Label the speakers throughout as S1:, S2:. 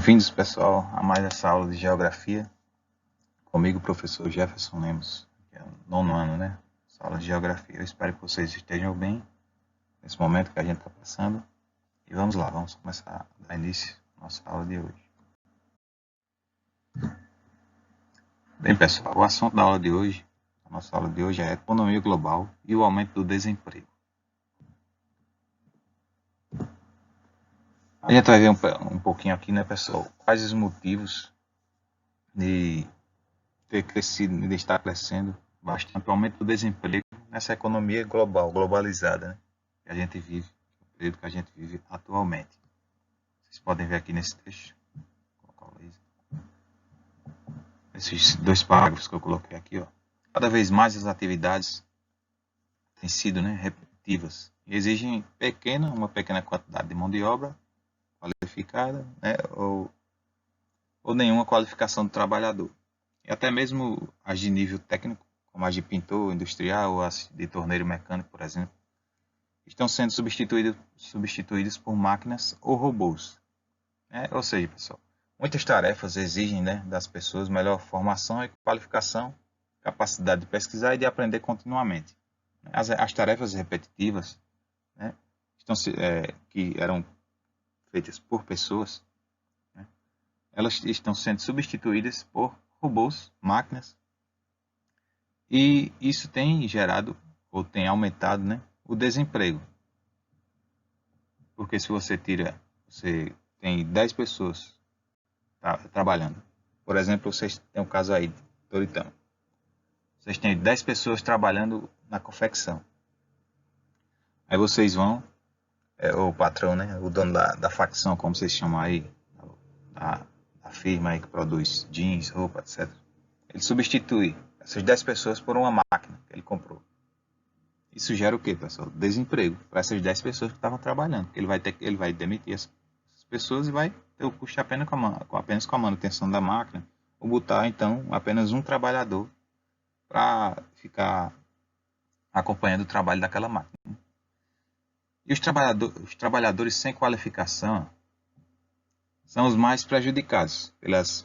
S1: Bem-vindos, pessoal, a mais essa aula de Geografia. Comigo, o professor Jefferson Lemos, que é o 9º ano, né? Essa aula de Geografia. Eu espero que vocês estejam bem nesse momento que a gente está passando. E vamos lá, vamos começar a dar início à nossa aula de hoje. Bem, pessoal, o assunto da aula de hoje, a nossa aula de hoje é a economia global e o aumento do desemprego. A gente vai ver um pouquinho aqui, né, pessoal, quais os motivos de ter crescido, de estar crescendo bastante o aumento do desemprego nessa economia global, globalizada, né, que a gente vive, o período que a gente vive atualmente. Vocês podem ver aqui nesse texto, vou colocar o laser. Esses dois parágrafos que eu coloquei aqui, ó. Cada vez mais as atividades têm sido, né, repetitivas e exigem uma pequena quantidade de mão de obra qualificada, né, ou nenhuma qualificação do trabalhador. E até mesmo as de nível técnico, como as de pintor industrial ou as de torneiro mecânico, por exemplo, estão sendo substituídas por máquinas ou robôs. Ou seja, pessoal, muitas tarefas exigem, né, das pessoas melhor formação e qualificação, capacidade de pesquisar e de aprender continuamente. As tarefas repetitivas, né, que eram feitas por pessoas, né, elas estão sendo substituídas por robôs, máquinas, e isso tem gerado ou tem aumentado, né, o desemprego. Porque se você tem 10 pessoas trabalhando. Por exemplo, vocês têm um caso aí, Toritão. Vocês têm 10 pessoas trabalhando na confecção. Aí vocês vão, o patrão, né, o dono da facção, como vocês chamam aí, a firma aí que produz jeans, roupa, etc. Ele substitui essas 10 pessoas por uma máquina que ele comprou. Isso gera o quê, pessoal? Desemprego para essas 10 pessoas que estavam trabalhando. Ele vai demitir essas pessoas e vai ter o custo apenas com a manutenção da máquina, ou botar, então, apenas um trabalhador para ficar acompanhando o trabalho daquela máquina. E os trabalhadores sem qualificação são os mais prejudicados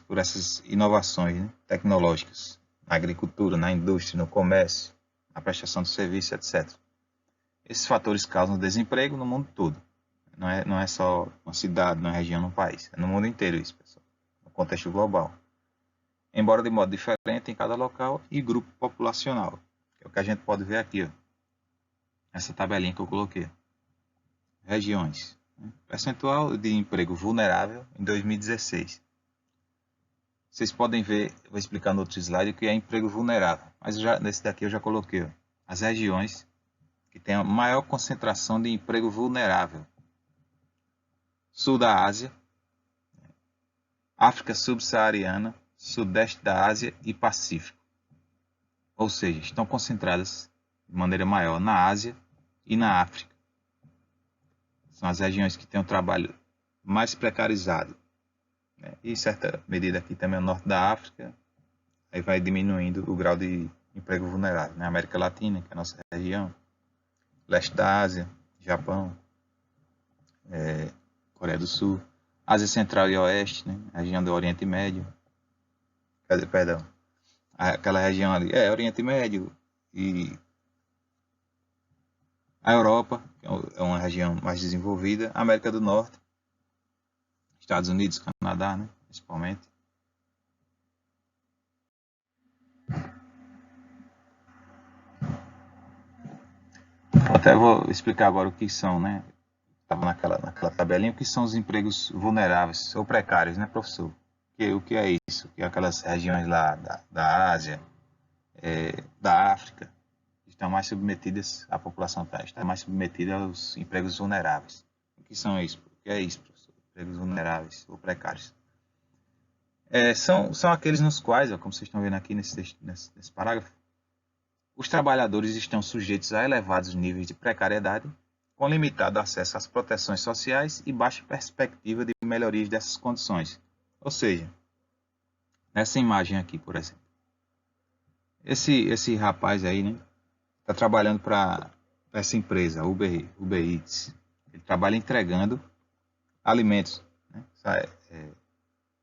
S1: por essas inovações, né, tecnológicas na agricultura, na indústria, no comércio, na prestação de serviço, etc. Esses fatores causam desemprego no mundo todo. Não é só uma cidade, uma região, um país. É no mundo inteiro isso, pessoal. No contexto global. Embora de modo diferente em cada local e grupo populacional. Que é o que a gente pode ver aqui, ó. Essa tabelinha que eu coloquei. Regiões. Percentual de emprego vulnerável em 2016. Vocês podem ver, vou explicar no outro slide o que é emprego vulnerável. Mas nesse daqui eu já coloquei, ó, as regiões que têm a maior concentração de emprego vulnerável. Sul da Ásia, África subsaariana, Sudeste da Ásia e Pacífico. Ou seja, estão concentradas de maneira maior na Ásia e na África. São as regiões que têm o trabalho mais precarizado. E em certa medida aqui também o norte da África, aí vai diminuindo o grau de emprego vulnerável. Né? América Latina, que é a nossa região, leste da Ásia, Japão, Coreia do Sul, Ásia Central e Oeste, né? A região do Oriente Médio, perdão, aquela região ali, Oriente Médio e a Europa, que é uma região mais desenvolvida, América do Norte, Estados Unidos, Canadá, né? Principalmente. Até vou explicar agora o que são, né? Estava naquela tabelinha, o que são os empregos vulneráveis ou precários, né, professor? O que é isso? Que aquelas regiões lá da Ásia, da África, estão mais submetidas, a população está mais submetida aos empregos vulneráveis. O que são isso? O que é isso, professor? Empregos vulneráveis ou precários. São aqueles nos quais, como vocês estão vendo aqui nesse parágrafo, os trabalhadores estão sujeitos a elevados níveis de precariedade, com limitado acesso às proteções sociais e baixa perspectiva de melhorias dessas condições. Ou seja, nessa imagem aqui, por exemplo, esse rapaz aí, né, está trabalhando para essa empresa, Uber Eats. Ele trabalha entregando alimentos, né,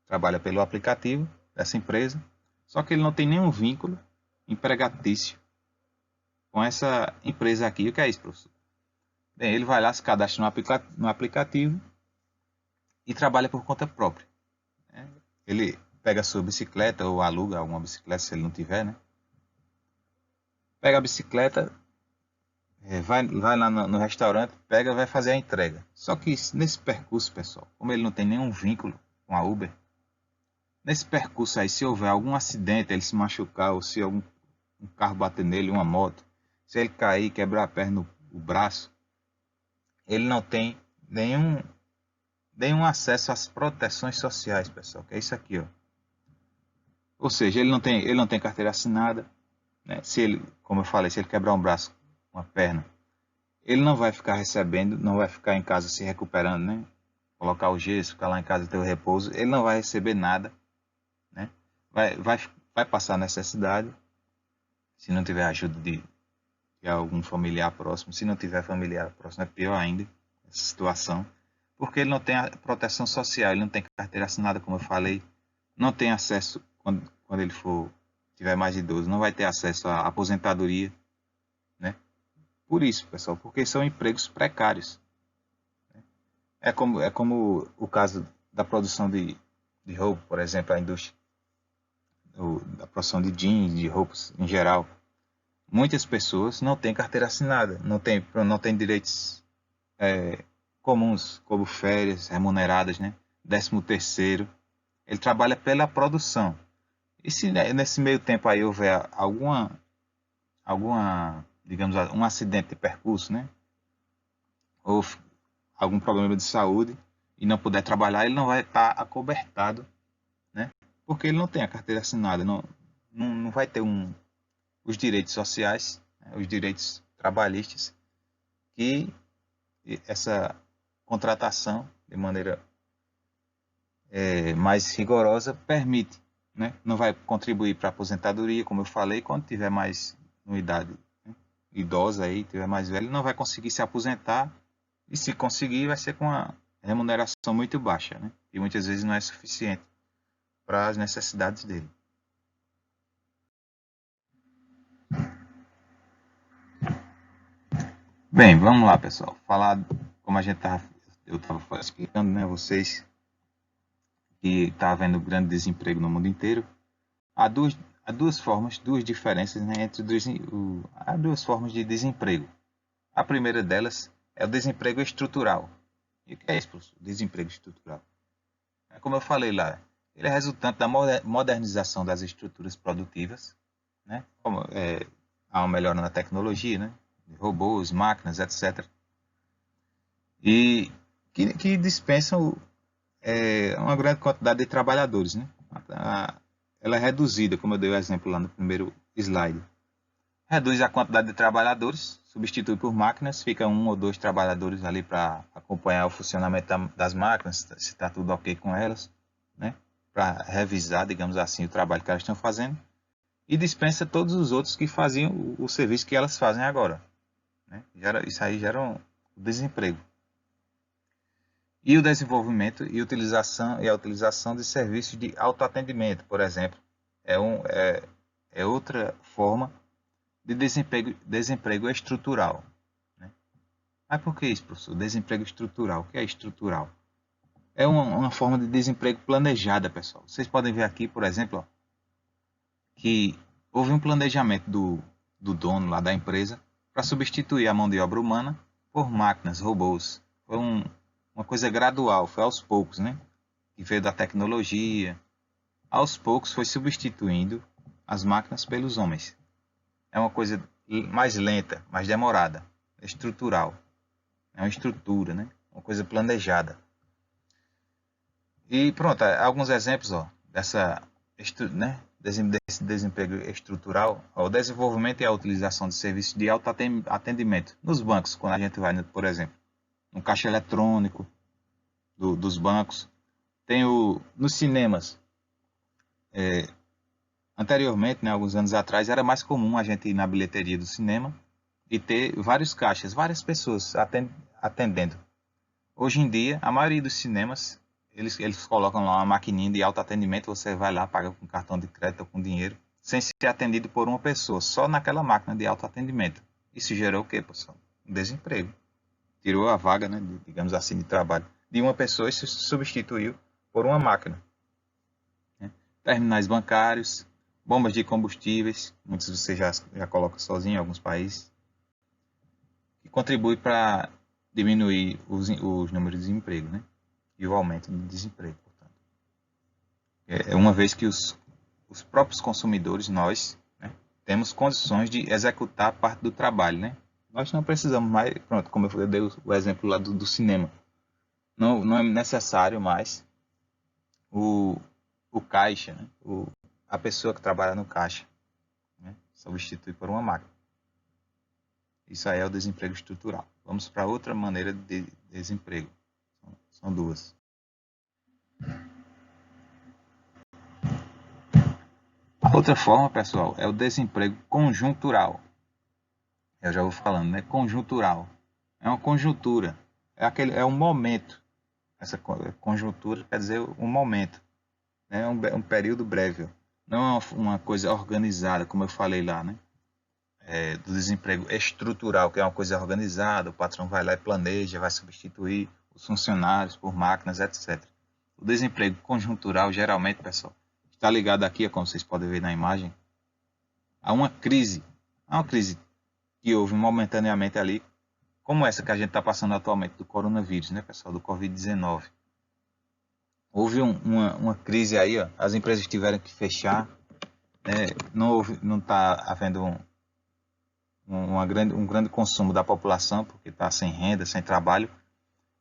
S1: trabalha pelo aplicativo dessa empresa, só que ele não tem nenhum vínculo empregatício com essa empresa aqui. O que é isso, professor? Bem, ele vai lá, se cadastra no aplicativo e trabalha por conta própria, né? Ele pega a sua bicicleta ou aluga alguma bicicleta, se ele não tiver, né? Pega a bicicleta, vai lá no restaurante, pega, vai fazer a entrega. Só que nesse percurso, pessoal, como ele não tem nenhum vínculo com a Uber, nesse percurso aí, se houver algum acidente, ele se machucar, ou se um carro bater nele, uma moto, se ele cair, quebrar a perna, o braço, ele não tem nenhum acesso às proteções sociais, pessoal, que é isso aqui, ó. Ou seja, ele não tem carteira assinada, né? Se ele, como eu falei, se ele quebrar um braço, uma perna, ele não vai ficar recebendo, não vai ficar em casa se recuperando, né? Colocar o gesso, ficar lá em casa ter o repouso, ele não vai receber nada, né? Vai passar necessidade, se não tiver ajuda de algum familiar próximo. Se não tiver familiar próximo, é pior ainda essa situação, porque ele não tem a proteção social, ele não tem carteira assinada, como eu falei, não tem acesso, quando ele tiver mais de idoso, não vai ter acesso à aposentadoria, né? Por isso, pessoal, porque são empregos precários. É como o caso da produção de roupa, por exemplo, a indústria da produção de jeans, de roupas em geral. Muitas pessoas não têm carteira assinada, não tem direitos comuns, como férias remuneradas, né? 13º. Ele trabalha pela produção. E se nesse meio tempo aí houver digamos, um acidente de percurso, né? Ou algum problema de saúde e não puder trabalhar, ele não vai estar acobertado, né? Porque ele não tem a carteira assinada, não vai ter os direitos sociais, né? Os direitos trabalhistas que essa contratação de maneira mais rigorosa permite, né? Não vai contribuir para a aposentadoria, como eu falei, quando tiver mais uma idade, né, idosa aí, tiver mais velho, não vai conseguir se aposentar, e se conseguir vai ser com uma remuneração muito baixa, né? E muitas vezes não é suficiente para as necessidades dele. Bem, vamos lá, pessoal. Falar como eu estava explicando, né, vocês que está havendo grande desemprego no mundo inteiro. Há duas formas, duas diferenças, né, há duas formas de desemprego. A primeira delas é o desemprego estrutural. E o que é isso, professor? Desemprego estrutural. Como eu falei lá, ele é resultante da modernização das estruturas produtivas, né? Há uma melhora na tecnologia, né? Robôs, máquinas, etc. E que dispensam uma grande quantidade de trabalhadores, né? Ela é reduzida, como eu dei o exemplo lá no primeiro slide. Reduz a quantidade de trabalhadores, substitui por máquinas, fica um ou dois trabalhadores ali para acompanhar o funcionamento das máquinas, se está tudo ok com elas, né? Para revisar, digamos assim, o trabalho que elas estão fazendo, e dispensa todos os outros que faziam o serviço que elas fazem agora, né? Isso aí gera um desemprego. E o desenvolvimento e a utilização de serviços de autoatendimento, por exemplo, é outra forma de desemprego estrutural, né? Mas por que isso, professor? Desemprego estrutural. O que é estrutural? É uma forma de desemprego planejada, pessoal. Vocês podem ver aqui, por exemplo, ó, que houve um planejamento do dono lá da empresa para substituir a mão de obra humana por máquinas, robôs. Foi uma coisa gradual, foi aos poucos, né? Que veio da tecnologia. Aos poucos foi substituindo as máquinas pelos homens. É uma coisa mais lenta, mais demorada, estrutural. É uma estrutura, né? Uma coisa planejada. E pronto, alguns exemplos desse desemprego estrutural: o desenvolvimento e a utilização de serviços de autoatendimento nos bancos, quando a gente vai, por exemplo, no caixa eletrônico dos bancos. Tem nos cinemas. Anteriormente, né, alguns anos atrás, era mais comum a gente ir na bilheteria do cinema e ter vários caixas, várias pessoas atendendo. Hoje em dia, a maioria dos cinemas eles colocam lá uma maquininha de autoatendimento, você vai lá, paga com cartão de crédito ou com dinheiro, sem ser atendido por uma pessoa, só naquela máquina de autoatendimento. Isso gerou o quê, pessoal? Um desemprego. Tirou a vaga, né, digamos assim, de trabalho de uma pessoa e se substituiu por uma máquina. Né? Terminais bancários, bombas de combustíveis, muitos você já coloca sozinho em alguns países, que contribui para diminuir os números de desemprego, né? E o aumento do desemprego, portanto. Uma vez que os próprios consumidores, nós, né, temos condições de executar parte do trabalho, né? Nós não precisamos mais, pronto, como eu dei o exemplo lá do cinema, não é necessário mais o caixa, né? A pessoa que trabalha no caixa, né? Substitui por uma máquina. Isso aí é o desemprego estrutural. Vamos para outra maneira de desemprego. São duas. A outra forma, pessoal, é o desemprego conjuntural. Eu já vou falando, né? Conjuntural. É uma conjuntura. É um momento. Essa conjuntura quer dizer um momento. Né? É um período breve. Não é uma coisa organizada, como eu falei lá, né? Do desemprego estrutural, que é uma coisa organizada, o patrão vai lá e planeja, vai substituir os funcionários por máquinas, etc. O desemprego conjuntural, geralmente, pessoal, está ligado aqui, como vocês podem ver na imagem, a uma crise que houve momentaneamente ali, como essa que a gente está passando atualmente do coronavírus, né, pessoal, do Covid-19. Houve uma crise aí, ó, as empresas tiveram que fechar, né, não está havendo um grande consumo da população, porque está sem renda, sem trabalho,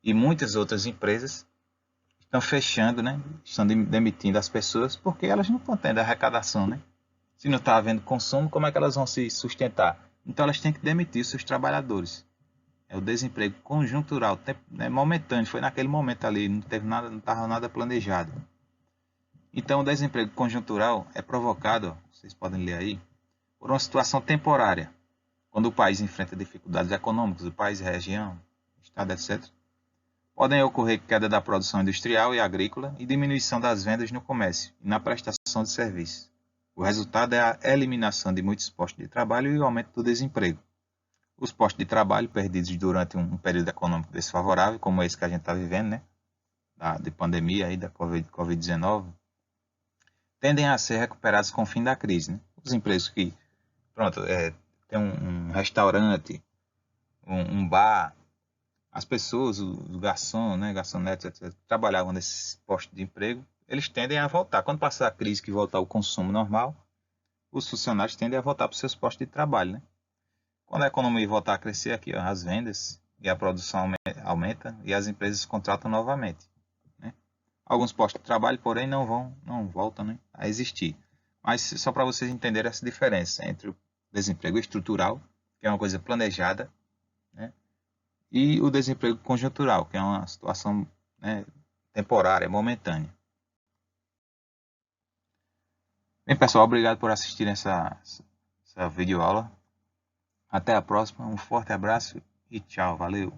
S1: e muitas outras empresas estão fechando, né? Estão demitindo as pessoas porque elas não estão tendo arrecadação, né? Se não está havendo consumo, como é que elas vão se sustentar? Então elas têm que demitir seus trabalhadores. É o desemprego conjuntural, é momentâneo, foi naquele momento ali, não teve nada, não estava nada planejado. Então o desemprego conjuntural é provocado, vocês podem ler aí, por uma situação temporária. Quando o país enfrenta dificuldades econômicas, o país, região, estado, etc., podem ocorrer queda da produção industrial e agrícola e diminuição das vendas no comércio e na prestação de serviços. O resultado é a eliminação de muitos postos de trabalho e o aumento do desemprego. Os postos de trabalho perdidos durante um período econômico desfavorável, como esse que a gente está vivendo, né, de pandemia aí, da Covid-19, tendem a ser recuperados com o fim da crise. Né? Os empregos que, pronto, tem um restaurante, um bar, as pessoas, o garçom, né, garçonetes, etc., que trabalhavam nesses postos de emprego, eles tendem a voltar. Quando passar a crise que voltar o consumo normal, os funcionários tendem a voltar para os seus postos de trabalho. Né? Quando a economia voltar a crescer aqui, ó, as vendas e a produção aumenta e as empresas contratam novamente. Né? Alguns postos de trabalho, porém, não voltam, né, a existir. Mas só para vocês entenderem essa diferença entre o desemprego estrutural, que é uma coisa planejada, né, e o desemprego conjuntural, que é uma situação, né, temporária, momentânea. Bem, pessoal, obrigado por assistir essa videoaula. Até a próxima, um forte abraço e tchau, valeu!